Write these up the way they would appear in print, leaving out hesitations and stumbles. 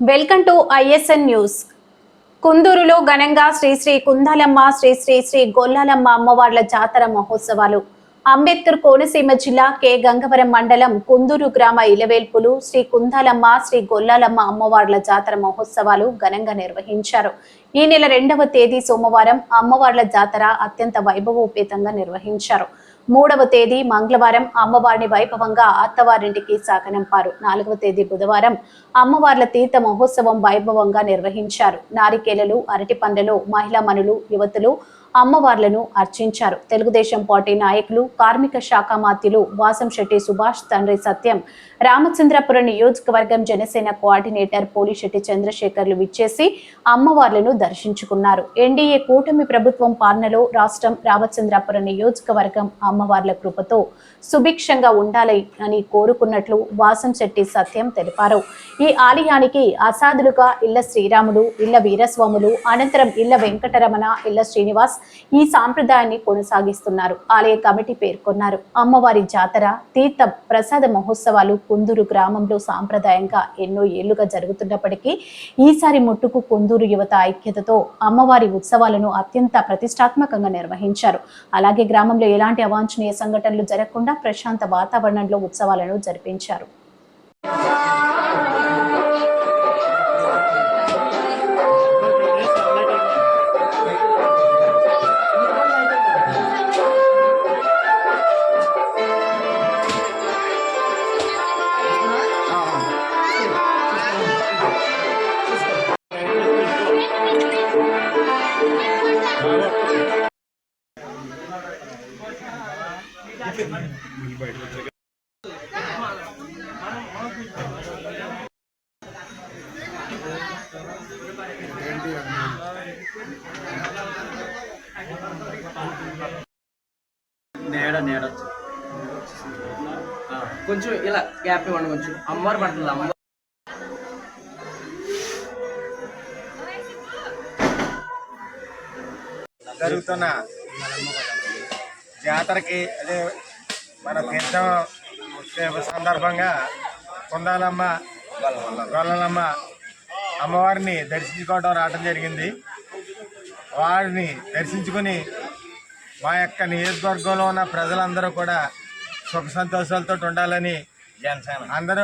Welcome to ISN news. కుందూరులో ఘనంగా శ్రీ శ్రీ కుందాలమ్మ శ్రీ శ్రీ శ్రీ గొల్లాలమ్మ అమ్మవార్ల జాతర మహోత్సవాలు. అంబేద్కర్ కోనసీమ జిల్లా కె గంగవరం మండలం కుందూరు గ్రామ ఇలవేల్పులు శ్రీ కుందాలమ్మ శ్రీ గొల్లాలమ్మ అమ్మవార్ల జాతర మహోత్సవాలు ఘనంగా నిర్వహించారు. ఈ నెల 2వ తేదీ సోమవారం అమ్మవార్ల జాతర అత్యంత వైభవోపేతంగా నిర్వహించారు. 3వ తేదీ మంగళవారం అమ్మవారిని వైభవంగా అత్తవారింటికి సాగనంపారు. 4వ తేదీ బుధవారం అమ్మవార్ల తీర్థ మహోత్సవం వైభవంగా నిర్వహించారు. నారికేలలు, అరటి పండ్లలో మహిళా మనులు, యువతులు అమ్మవార్లను అర్చించారు. తెలుగుదేశం పార్టీ నాయకులు, కార్మిక శాఖ మాత్యులు వాసంశెట్టి సుభాష్, తండ్రి సత్యం, రామచంద్రపురం నియోజకవర్గం జనసేన కోఆర్డినేటర్ పోలిశెట్టి చంద్రశేఖర్లు విచ్చేసి అమ్మవార్లను దర్శించుకున్నారు. ఎన్డీఏ కూటమి ప్రభుత్వం పాలనలో రాష్ట్రం రామచంద్రపురం నియోజకవర్గం అమ్మవార్ల కృపతో సుభిక్షంగా ఉండాలని కోరుకున్నట్లు వాసంశెట్టి సత్యం తెలిపారు. ఈ ఆలయానికి అసాధులుగా ఇళ్ల శ్రీరాములు, ఇళ్ల వీరస్వాములు, అనంతరం ఇళ్ల వెంకటరమణ, ఇళ్ల శ్రీనివాస్ ఈ సాంప్రదాయాన్ని కొనసాగిస్తున్నారు. ఆలయ కమిటీ పేర్కొన్నారు. అమ్మవారి జాతర, తీర్థ ప్రసాద మహోత్సవాలు కుందూరు గ్రామంలో సాంప్రదాయంగా ఎన్నో ఏళ్లుగా జరుగుతున్నప్పటికీ ఈసారి ముట్టుకు కుందూరు యువత ఐక్యతతో అమ్మవారి ఉత్సవాలను అత్యంత ప్రతిష్టాత్మకంగా నిర్వహించారు. అలాగే గ్రామంలో ఎలాంటి అవాంఛనీయ సంఘటనలు జరగకుండా ప్రశాంత వాతావరణంలో ఉత్సవాలను జరిపించారు. నేడ కొంచెం ఇలా గ్యాప్ ఇవ్వండి. కొంచెం అమ్మవారు పడుతుంది. అమ్మ జరుగుతున్న జాతరకి అదే మన తీర్థం సందర్భంగా కుందాలమ్మ, గొల్లలమ్మ అమ్మవారిని దర్శించుకోవడం రావడం జరిగింది. వారిని దర్శించుకుని మా యొక్క నియోజకవర్గంలో ఉన్న ప్రజలందరూ కూడా సుఖ సంతోషాలతో ఉండాలని అందరూ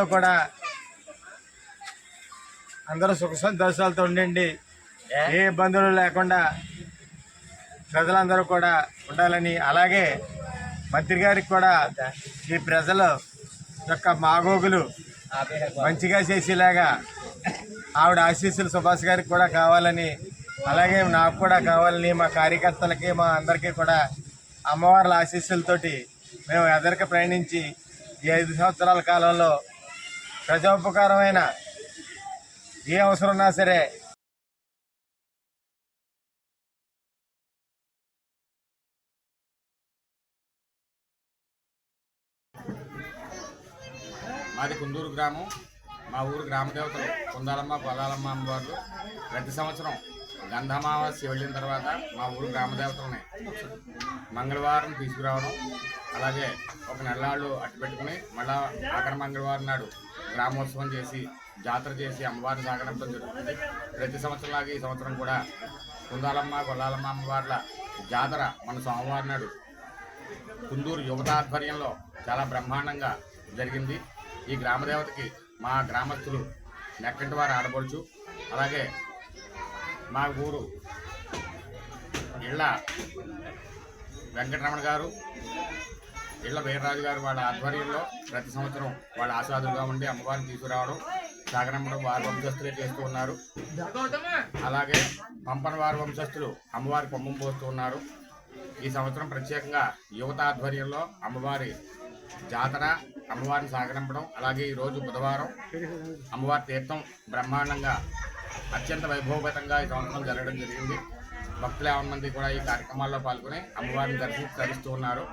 సుఖ సంతోషాలతో ఉండండి, ఏ ఇబ్బందులు లేకుండా ప్రజలందరూ కూడా ఉండాలని, అలాగే మంత్రి గారికి కూడా ఈ ప్రజల యొక్క మాగోగులు మంచిగా చేసేలాగా ఆవిడ ఆశీస్సులు సుభాష్ గారికి కూడా కావాలని, అలాగే నాకు కూడా కావాలని, మా కార్యకర్తలకి మా అందరికీ కూడా అమ్మవార్ల ఆశీస్సులతోటి మేము ఎదరికి ప్రయాణించి ఈ 5 సంవత్సరాల కాలంలో ప్రజోపకారమైన ఏ అవసరం ఉన్నా సరే మాది కుందూరు గ్రామం. మా ఊరు గ్రామ దేవతలు కుందాలమ్మ, గొల్లాలమ్మ అమ్మవార్లు ప్రతి సంవత్సరం గంధమావాస్య వెళ్ళిన తర్వాత మా ఊరు గ్రామ దేవతలని మంగళవారం తీసుకురావడం, అలాగే ఒక నెలలాళ్ళు అట్టు పెట్టుకుని మళ్ళా ఆఖరి మంగళవారం నాడు గ్రామోత్సవం చేసి జాతర చేసి అమ్మవారిని సాగనంపడం జరుగుతుంది. ప్రతి సంవత్సరంలాగా ఈ సంవత్సరం కూడా కుందాలమ్మ, గొల్లాలమ్మ అమ్మవార్ల జాతర మన సోమవారం నాడు కుందూరు యువత ఆధ్వర్యంలో చాలా బ్రహ్మాండంగా జరిగింది. ఈ గ్రామదేవతకి మా గ్రామస్తులు నెక్కంటి వారు ఆడపడుచు, అలాగే మా ఊరు ఇళ్ళ వెంకటరమణ గారు, ఇళ్ళ వీర్రాజు గారు వాళ్ళ ఆధ్వర్యంలో ప్రతి సంవత్సరం వాళ్ళ ఆశాదులుగా ఉండి అమ్మవారిని తీసుకురావడం, సాగనంపడం వారి వంశస్థులే చేస్తూ ఉన్నారు. అలాగే పంపన వారి వంశస్థులు అమ్మవారి కొమ్మం పోస్తూ ఉన్నారు. ఈ సంవత్సరం ప్రత్యేకంగా యువత ఆధ్వర్యంలో అమ్మవారి జాతర, అమ్మవారిని సాగనంపడం, అలాగే ఈరోజు బుధవారం అమ్మవారి తీర్థం బ్రహ్మాండంగా అత్యంత వైభవపేతంగా ఈ సంవత్సరం జరగడం జరిగింది. భక్తులు 50 మంది కూడా ఈ కార్యక్రమాల్లో పాల్గొని అమ్మవారిని తరిస్తూ ఉన్నారు.